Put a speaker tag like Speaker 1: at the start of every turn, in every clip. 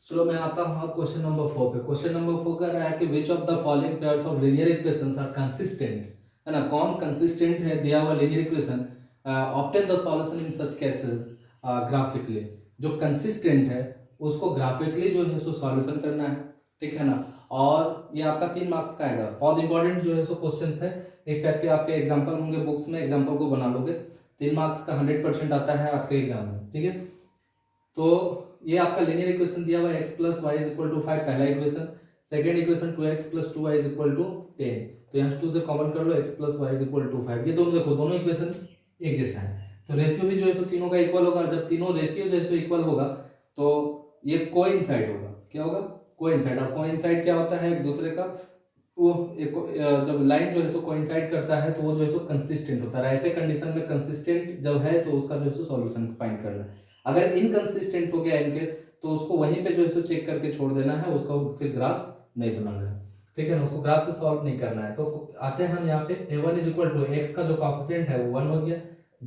Speaker 1: चलो मैं आता हूँ क्वेश्चन नंबर 4 पे। क्वेश्चन नंबर 4 कह रहा है कि which of the following pairs of linear equations are consistent, है ना, कौन कंसिस्टेंट है दिया हुआ linear equation, obtain the solution in such cases graphically. जो कंसिस्टेंट है उसको ग्राफिकली जो है सो सॉल्यूशन करना है, ठीक है ना। और ये आपका 3 मार्क्स का आएगा। बहुत इंपॉर्टेंट जो है सो क्वेश्चन है, इस टाइप के आपके एग्जाम्पल होंगे बुक्स में, एग्जाम्पल को बना लोगे 3 मार्क्स का 100% आता है आपके एग्जाम में, ठीक है। तो ये आपका लीनियर इक्वेशन दिया हुआ है x plus Y is equal to 5, पहला equation. Second equation 2x plus 2y is equal to 10। तो यहाँ 2 से कॉमन कर लो, x plus Y is equal to 5। ये दोनों देखो, दोनों इक्वेशन एक जैसा है, तो रेशियो भी जो है सो तीनों का इक्वल होगा। जब तीनों रेशियो जो है सो इक्वल होगा तो ये कोइंसाइड होगा। क्या होगा? कोइंसाइड। और कोइंसाइड क्या होता है? एक दूसरे का वो एक जब लाइन जो है सो कोइंसाइड करता है तो वो जो है सो कंसिस्टेंट होता है। ऐसे कंडीशन में कंसिस्टेंट जब है तो उसका जो है सो सॉल्यूशन फाइंड करना है। अगर इनकंसिस्टेंट हो गया इनकेस, तो उसको वहीं पे जो है सो चेक करके छोड़ देना है, उसका फिर ग्राफ नहीं बनाना है, ठीक है ना। उसको ग्राफ से सॉल्व नहीं करना है। तो आते हैं हम यहाँ पे a1 is equal to x का जो कॉफिशिएंट है वो 1 हो गया,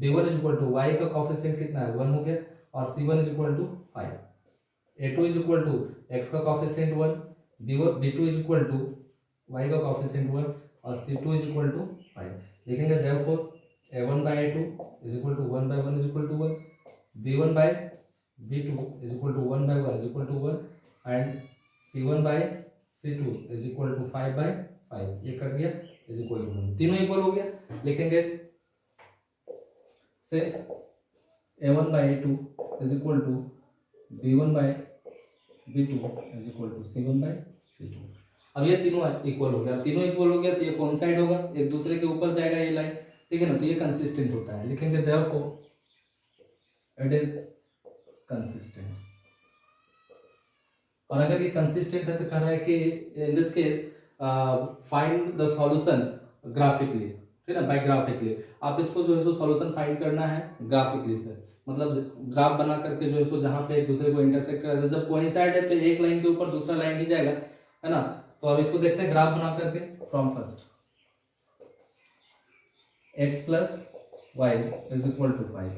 Speaker 1: b1 is equal to y का कॉफिशिएंट कितना है 1 हो गया, और c1 is equal to 5। a2 is equal to x का coefficient 1, b2 is equal to y का कॉफिशिएंट 1, और c2 इज इक्वल टू 5। लिखेंगे therefore a1 by a2 is equal to 1 by 1 is equal to 1, b1 by b2 is equal to 1 by 1 is equal to 1, and c1 by c2 is equal to 5 by 5। ये cut गया, is equal to 1। तीनों equal हो गया। लिखेंगे since a1 by a2 is equal to b1 by b2 is equal to c1 by c2। अब ये तीनों equal हो गया। तीनों इक्वल हो गया तो ये कोइंसाइड होगा, एक दूसरे के ऊपर जाएगा ये लाइन, ठीक है ना। तो ये कंसिस्टेंट होता है। लिखेंगे देयरफॉर इट इज कंसिस्टेंट। और अगर ये कंसिस्टेंट है तो कह रहा है कि in this case find the solution graphically, ठीक है ना, बाय ग्राफिकली। आप इसको जो है सो सॉल्यूशन फाइंड करना है ग्राफिकली से, मतलब ग्राफ बना करके जो है सो जहां पे एक दूसरे को इंटरसेक्ट कर, जब कोइंसाइड है तो एक लाइन के ऊपर दूसरा लाइन ही जाएगा, है ना। तो अब इसको देखते हैं ग्राफ बना करके। From first x plus Y is equal to 5,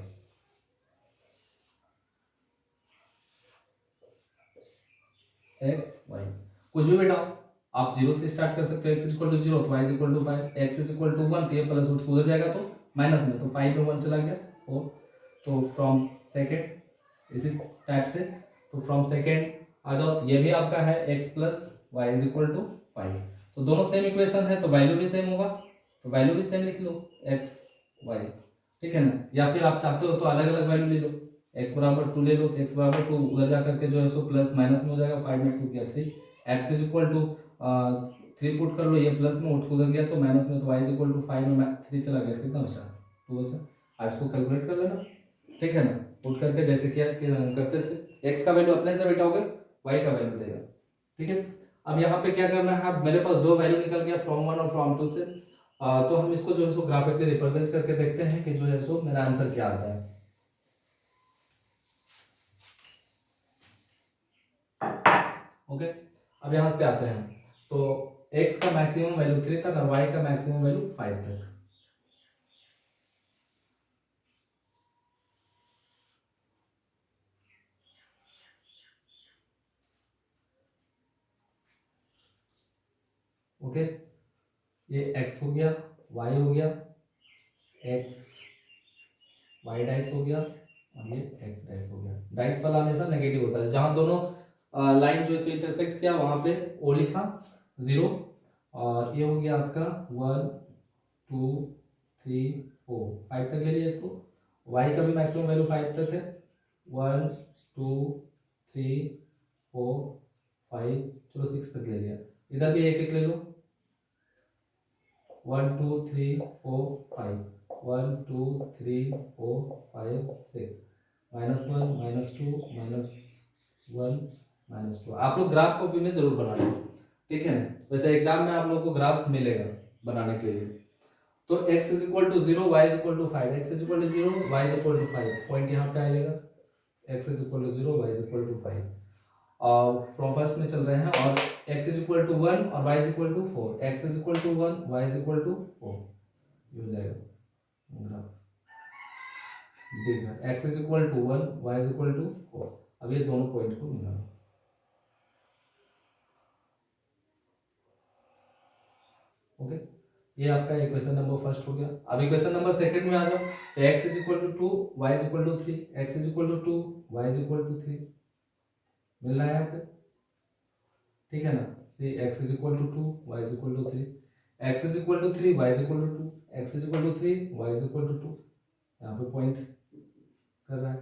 Speaker 1: X Y कुछ भी बेटा आप जीरो से स्टार्ट कर सकते हो। एक्स इक्वल टू जीरो तो Y equal to 5, X equal to 1 तो ये प्लस उधर जाएगा तो माइनस में, तो 5 में 1 चला गया 4। तो फ्रॉम सेकेंड इसी टाइप से, तो फ्रॉम सेकेंड आ जाओ तो ये भी आपका है X plus Y is equal to 5। तो दोनों सेम इक्वेशन है तो वैल्यू भी सेम होगा, तो वैल्यू भी सेम लिख लो एक्स वाई, ठीक है ना। या फिर आप चाहते हो तो अलग अलग वैल्यू ले लो, x बराबर 2 ले लो तो x बराबर 2 उधर जा करके जो है सो प्लस माइनस में हो जाएगा, 5 में 2 किया 3, x is equal to 3 put कर लो, ये प्लस में उधर गया तो माइनस में, तो y इज इक्वल टू 5 में 3 चला गया, कितना बचा 2 बचा। आप इसको कैलकुलेट कर लेना, ठीक है ना। पुट करके जैसे किया करते थे, x का वैल्यू अपने से बैठाओगे, y का वैल्यू देगा, ठीक है। अब यहाँ पे क्या करना है, मेरे पास दो वैल्यू निकल गया फ्रॉम 1 और फ्रॉम 2 से। तो हम इसको जो है सो ग्राफिकली रिप्रेजेंट करके देखते हैं कि जो है सो मेरा आंसर क्या आता है। ओके, अब यहाँ पे आते हैं तो x का मैक्सिमम वैल्यू 3 तक और y का मैक्सिमम वैल्यू 5 तक। ओके, ये x हो गया, y हो गया, x y डाइस हो गया, और ये x डाइस हो गया। डाइस वाला हमेशा नेगेटिव होता है, जहां दोनों लाइन जो है इंटरसेक्ट किया वहां पे o लिखा 0, और ये हो गया आपका 1 2 3 4 5 तक ले लिया इसको। y का भी मैक्सिमम वैल्यू 5 तक है, 1 2 3 4 5, चलो 6 तक ले लिया। इधर भी एक एक ले लो, 1 2 3 4 5, 1 2 3 4 5 6, -1 -2 -1 -2। आप लोग ग्राफ कॉपी में जरूर बना लो, ठीक है ना। वैसे एग्जाम में आप लोग को ग्राफ मिलेगा बनाने के लिए। तो x is equal to 0, y is equal to 5, x is equal to 0, y is equal to 5, point यहाँ पे आएगा, x is equal to 0, y is equal to 5। और फ्रॉम फर्स्ट में चल रहे हैं, और x इज इक्वल टू 1 और y is equal to 4, x is equal to 1, y is equal to 4, ये हो जाएगा ग्राफ। देखना x is equal to 1, y is equal to 4। अब ये दोनों पॉइंट को मिलाना, ओके, ये आपका इक्वेशन नंबर फर्स्ट हो गया। अब इक्वेशन नंबर सेकंड में आ जाओ, तो x is equal to 2, Y is equal to 3, x is equal to 2, Y is equal to 3 मिल रहा है यहाँ पे, ठीक है ना। See x is equal to 2, Y is equal to 3, x is equal to 3, Y is equal to 2, x is equal to 3, Y is equal to 2, यहाँ पे पॉइंट कर रहा है,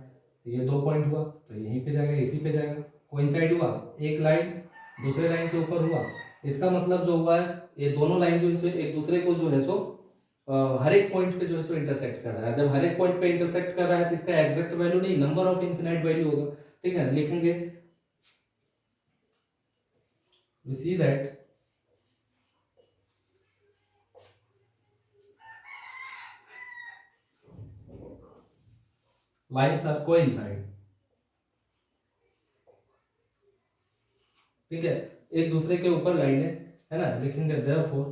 Speaker 1: तो ये 2 पॉइंट हुआ, तो यहीं पे जाएगा, इसी पे जाएगा, कोइंसाइड हुआ, एक लाइन दूसरे लाइन के ऊपर हुआ। इसका मतलब जो हुआ है, ये दोनों लाइन जो है सो एक दूसरे को जो है सो हर एक पॉइंट पे जो है सो इंटरसेक्ट कर रहा है। जब हर एक पॉइंट पे इंटरसेक्ट कर रहा है तो इसका एग्जैक्ट वैल्यू नहीं, नंबर ऑफ इनफिनाइट वैल्यू होगा, ठीक है। लिखेंगे we see that lines are coincide, ठीक है, एक दूसरे के ऊपर लाइन है ना। लिखेंगे therefore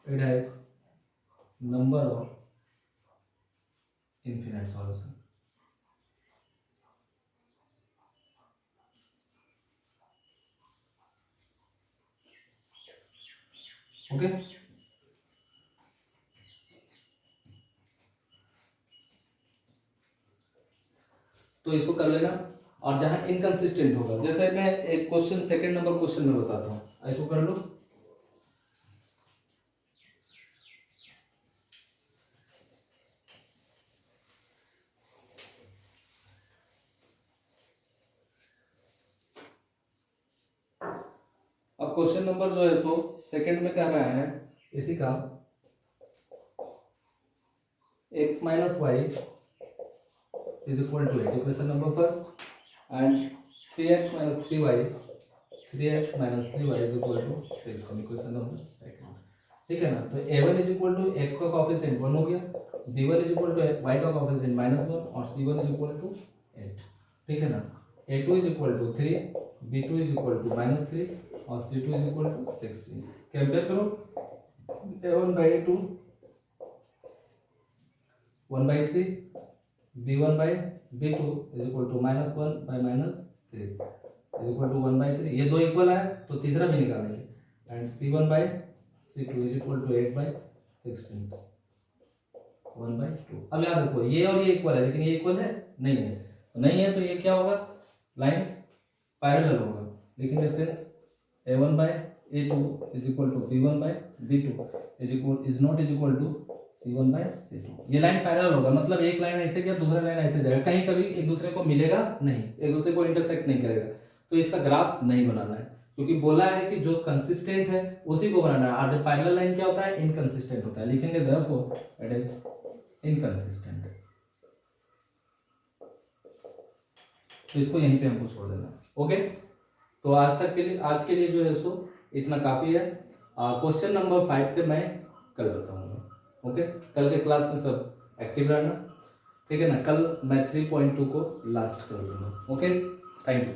Speaker 1: it has number of infinite solution। Okay, तो इसको कर लेना। और जहां इनकंसिस्टेंट होगा, जैसे मैं एक क्वेश्चन सेकंड नंबर क्वेश्चन में बताता हूं, इसको कर लो। अब क्वेश्चन नंबर जो है सो सेकंड में कह रहा है इसी का x minus Y is equal to 8, equation number first, and 3x minus 3y, 3x minus 3y is equal to 16, equation number second, ठीक है ना। तो a1 is equal to x का कोएफिशिएंट 1 हो गया, b1 is equal to y का coefficient -1 और c1 is equal to 8, ठीक है ना। a2 is equal to 3, b2 is equal to -3 और c2 is equal to 16। Compare करो, a1 by a2 1 by 3, b1 by b2 is equal to -1 by -3 is equal to 1 by 3, ये दो equal है तो तीसरा भी निकालेंगे, and c1 by c2 is equal to 8 by 16, 1 by 2। अब याद रखो ये और ये इक्वल है, लेकिन ये इक्वल है नहीं है, नहीं है तो ये क्या होगा, लाइंस पैरेलल होगा। लिखेंगे since a1 by a2 is equal to b1 by b2 is not is equal to c1 by c2, ये लाइन पैरेलल होगा, मतलब एक लाइन ऐसे गया दूसरा लाइन ऐसे जाएगा, कहीं कभी एक दूसरे को मिलेगा नहीं, एक दूसरे को इंटरसेक्ट नहीं करेगा, तो इसका ग्राफ नहीं बनाना है, क्योंकि बोला है कि जो कंसिस्टेंट है उसी को बनाना है, और जो पैरेलल लाइन क्या होता है, इनकंसिस्टेंट होता है। लिखेंगे देयरफॉर इट इज इनकंसिस्टेंट, तो इसको यहीं पे हमको छोड़ देना, ओके। तो आज के लिए जो है सो इतना काफी है। क्वेश्चन नंबर 5 से मैं कल बताऊंगा, ओके। कल के क्लास में सब एक्टिव रहना, ठीक है ना। कल मैं 3.2 को लास्ट कर दूंगा, ओके। Thank you.